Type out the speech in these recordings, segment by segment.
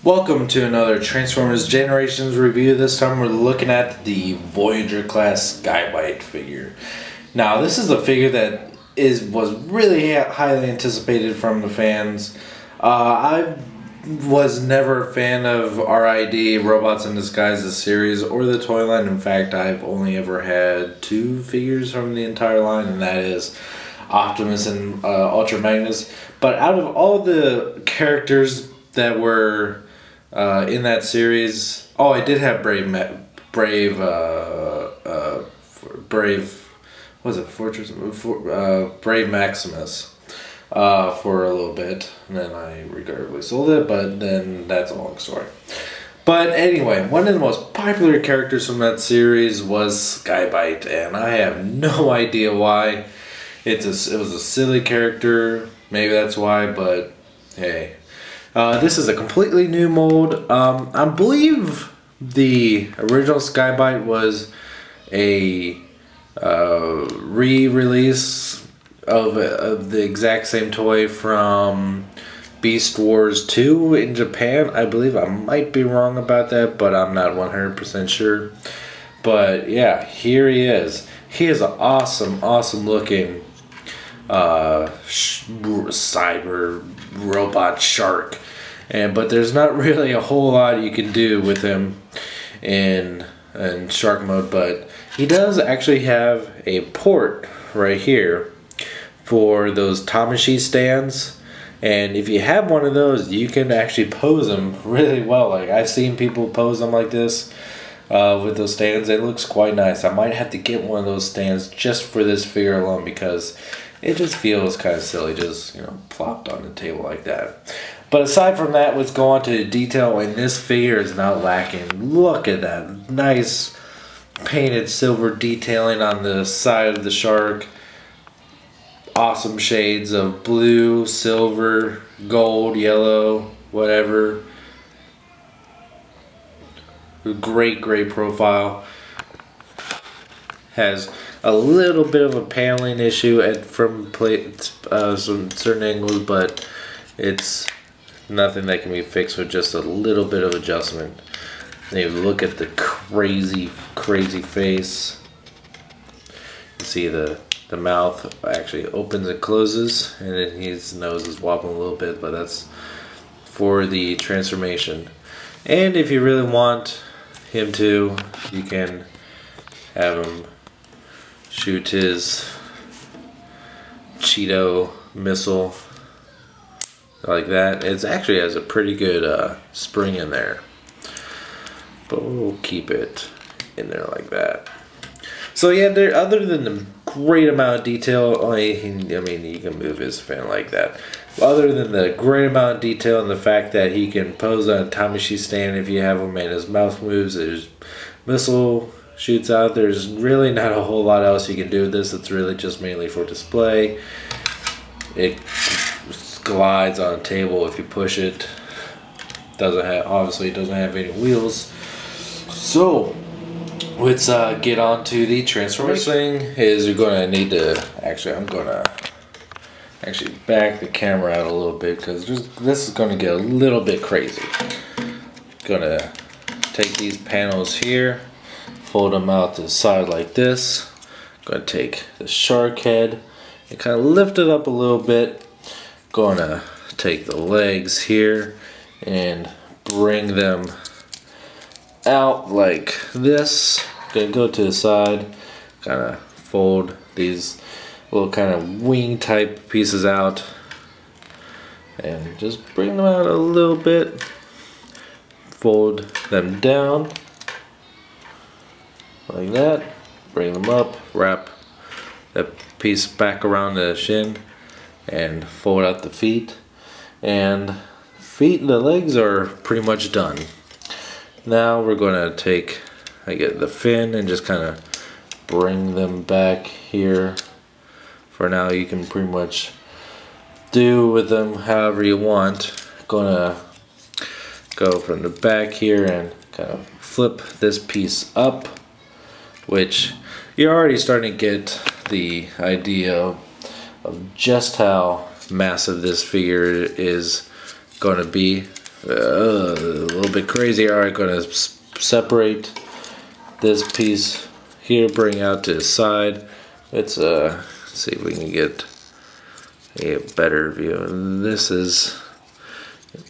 Welcome to another Transformers Generations review. This time we're looking at the Voyager class Skybite figure. Now this is a figure that was really highly anticipated from the fans. I was never a fan of RID, Robots in Disguise series, or the toy line. In fact, I've only ever had two figures from the entire line, and that is Optimus and Ultra Magnus. But out of all the characters that were in that series, oh, I did have Brave Maximus for a little bit, and then I regrettably sold it, but then that's a long story. But anyway, one of the most popular characters from that series was Skybite, and I have no idea why. It was a silly character, maybe that's why, but hey. This is a completely new mold. I believe the original Skybite was a re-release of the exact same toy from Beast Wars 2 in Japan. I believe. I might be wrong about that, but I'm not 100% sure. But yeah, here he is. He is an awesome looking cyber robot shark, but there's not really a whole lot you can do with him in shark mode. But he does actually have a port right here for those Tamashi stands, and if you have one of those, you can actually pose them really well. Like, I've seen people pose them like this with those stands. It looks quite nice. I might have to get one of those stands just for this figure alone, because it just feels kind of silly, just, you know, plopped on the table like that. But aside from that, let's go on to the detail, and this figure is not lacking. Look at that nice painted silver detailing on the side of the shark. Awesome shades of blue, silver, gold, yellow, whatever. Great profile. Has a little bit of a paneling issue from some certain angles, but it's nothing that can be fixed with just a little bit of adjustment. And you look at the crazy face. You see the mouth actually opens and closes, and then his nose is wobbling a little bit, but that's for the transformation. And if you really want him to, you can have him shoot his Cheeto missile like that. It actually has a pretty good spring in there, but we'll keep it in there like that. So yeah, other than the great amount of detail, I mean, you can move his fin like that. Other than the great amount of detail and the fact that he can pose on a Tamashi stand if you have him, and his mouth moves, his missile shoots out, there's really not a whole lot else you can do with this. It's really just mainly for display. It glides on a table if you push it. Obviously it doesn't have any wheels. So let's get on to the transformation. First thing is you're going to need to, I'm going to actually back the camera out a little bit, because this is going to get a little bit crazy. Going to take these panels here, fold them out to the side like this. Going to take the shark head and kind of lift it up a little bit. Going to take the legs here and bring them out like this. Going to go to the side, kind of fold these little kind of wing type pieces out, and just bring them out a little bit. Fold them down like that, bring them up, wrap that piece back around the shin, and fold out the feet. And the legs are pretty much done. Now we're going to get the fin and just kind of bring them back here. For now, you can pretty much do with them however you want. Gonna go from the back here and kind of flip this piece up, which you're already starting to get the idea of just how massive this figure is going to be. a little bit crazy. Alright, gonna separate this piece here, bring out to the side. Let's see if we can get a better view. And this is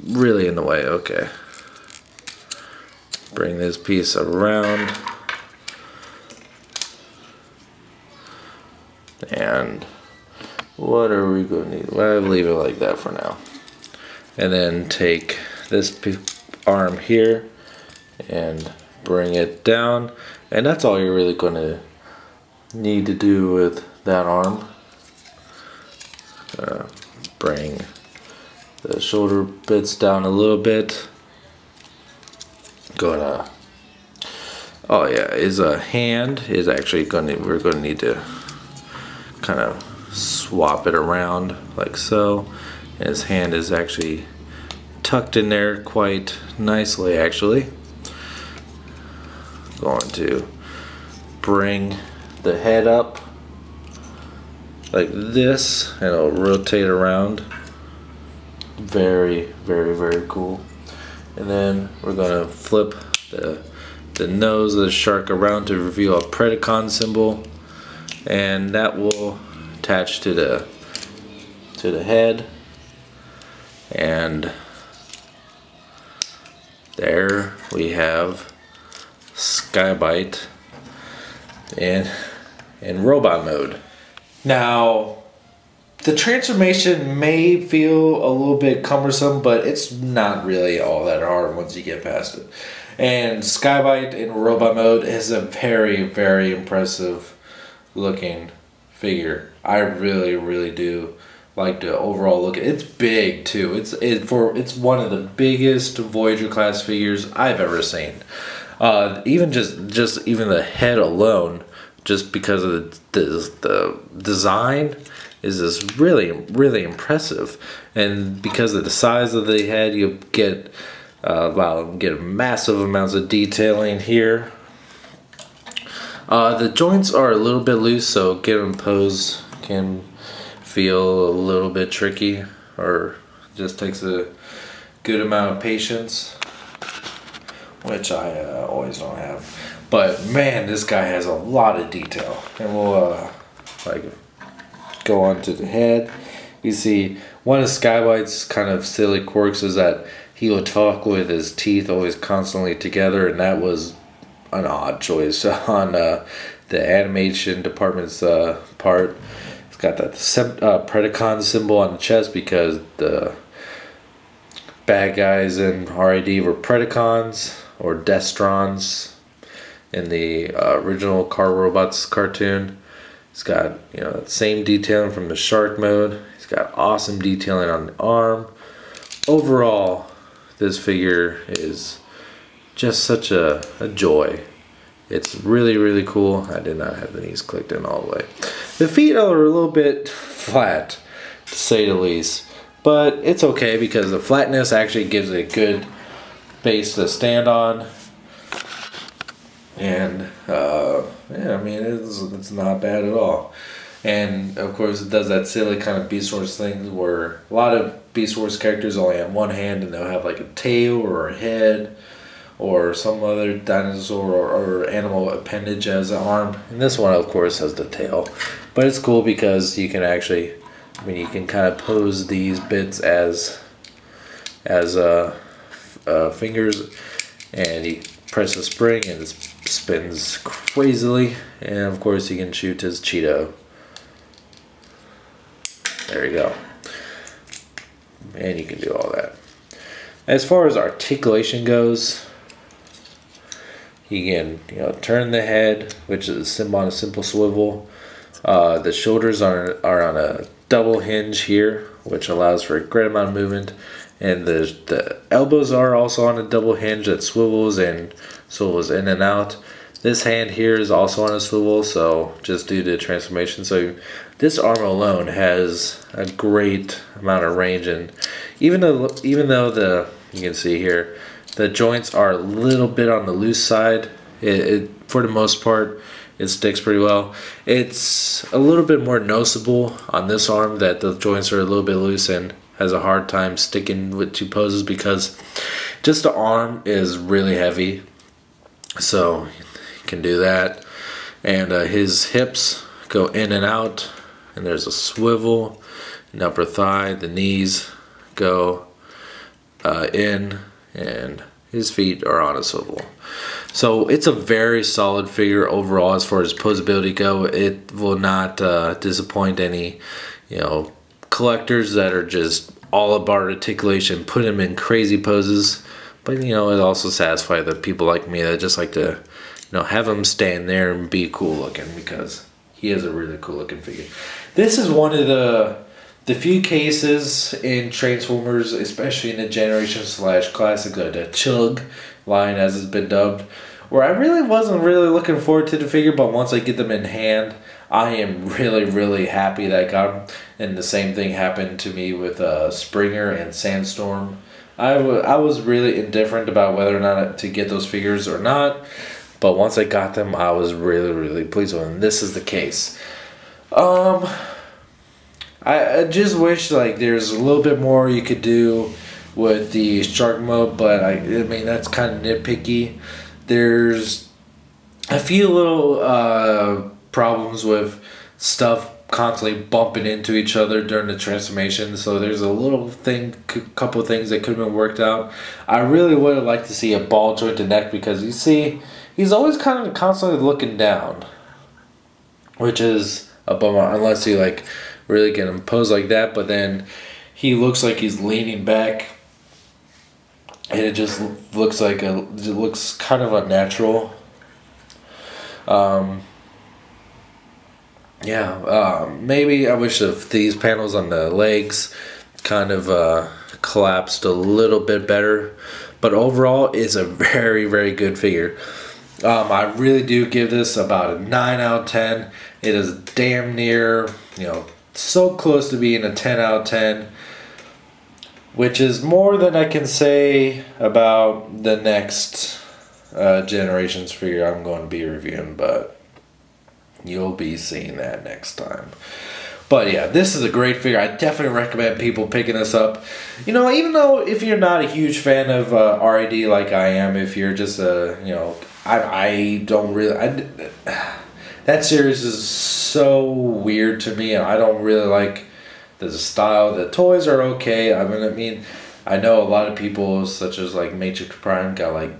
really in the way. Okay. Bring this piece around. And what are we going to need? Well, I'll leave it like that for now. And then take this arm here and bring it down. And that's all you're really going to need to do with that arm. Bring the shoulder bits down a little bit. Oh yeah, his hand is actually we're gonna need to kind of swap it around like so. And his hand is actually tucked in there quite nicely actually. Going to bring the head up like this and it'll rotate around. Very, very, very cool. And then we're gonna flip the nose of the shark around to reveal a Predacon symbol, and that will attach to the head. And there we have Skybite in robot mode. Now, the transformation may feel a little bit cumbersome, but it's not really all that hard once you get past it. And Skybite in robot mode is a very, very impressive looking figure. I really, really do like the overall look. It's big too. It's one of the biggest Voyager class figures I've ever seen. Even just even the head alone, just because of the design, is this really, really impressive. And because of the size of the head, you get massive amounts of detailing here. The joints are a little bit loose, so getting pose can feel a little bit tricky, or just takes a good amount of patience, which I always don't have. But man, this guy has a lot of detail. And we'll go on to the head. You see, one of Skybite's kind of silly quirks is that he will talk with his teeth always constantly together, and that was an odd choice on the animation department's part. It's got that Predacon symbol on the chest because the bad guys in RID were Predacons or Destrons in the original Car Robots cartoon. It's got, you know, that same detailing from the shark mode. It's got awesome detailing on the arm. Overall, this figure is just such a joy. It's really, really cool. I did not have the knees clicked in all the way. The feet are a little bit flat, to say the least. But it's okay because the flatness actually gives it a good base to stand on. And yeah, I mean, it's not bad at all. And of course it does that silly kind of Beast Wars thing where a lot of Beast Wars characters only have one hand and they'll have like a tail or a head or some other dinosaur or animal appendage as an arm. And this one of course has the tail. But it's cool because you can actually, I mean, you can kind of pose these bits as fingers, and you press the spring and it spins crazily. And of course you can shoot his Cheeto. There you go. And you can do all that. As far as articulation goes, you can, you know, turn the head, which is on a simple swivel. The shoulders are on a double hinge here, which allows for a great amount of movement. And the elbows are also on a double hinge that swivels in and out. This hand here is also on a swivel, so just due to transformation. So this arm alone has a great amount of range, and even though you can see here, the joints are a little bit on the loose side, it for the most part it sticks pretty well. It's a little bit more noticeable on this arm that the joints are a little bit loose, and has a hard time sticking with 2 poses because just the arm is really heavy. So he can do that. And his hips go in and out, and there's a swivel, an upper thigh, the knees go in, and his feet are on a swivel. So it's a very solid figure overall as far as posability go. It will not disappoint any, you know, collectors that are just all about articulation, put him in crazy poses. But you know, it also satisfies the people like me that just like to, you know, have him stand there and be cool looking, because he is a really cool looking figure. This is one of the few cases in Transformers, especially in the Generation / Classic, the Chug line as it's been dubbed, where I really wasn't really looking forward to the figure, but once I get them in hand, I am really happy that I got them. And the same thing happened to me with Springer and Sandstorm. I was really indifferent about whether or not to get those figures or not, but once I got them, I was really pleased with them. And this is the case. I just wish like there's a little bit more you could do with the shark mode, but I mean that's kind of nitpicky. There's a few little problems with stuff constantly bumping into each other during the transformation, so there's a little couple things that could have been worked out. I really would have liked to see a ball jointed neck, because you see he's always kind of constantly looking down, which is a bummer unless you like really get him posed like that, but then he looks like he's leaning back and it just looks like it looks kind of unnatural. Maybe I wish if these panels on the legs kind of collapsed a little bit better, but overall it's a very good figure. I really do give this about a 9 out of 10. It is damn near, you know, so close to being a 10 out of 10, which is more than I can say about the next Generations figure I'm going to be reviewing, but you'll be seeing that next time. But yeah, this is a great figure. I definitely recommend people picking this up. You know, even though if you're not a huge fan of RAD like I am, if you're just a, you know, I don't really, that series is so weird to me, and I don't really like the style. The toys are okay. I mean, I know a lot of people, such as like Matrix Prime, got like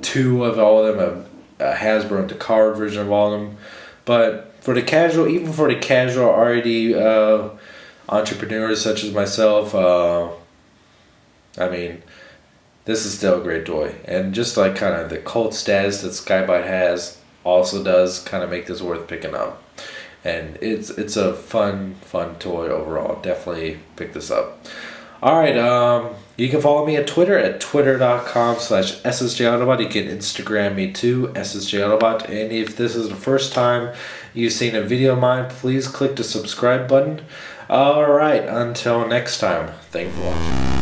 2 of all of them, a Hasbro and the card version of all of them. But for the casual, even for the casual RAD entrepreneurs such as myself, I mean, this is still a great toy. And just like kind of the cult status that Skybite has also does kind of make this worth picking up. And it's a fun toy overall. Definitely pick this up. Alright, you can follow me at Twitter at twitter.com/SSJAutobot. You can Instagram me too, SSJAutobot. And if this is the first time you've seen a video of mine, please click the subscribe button. Alright, until next time, thanks for watching.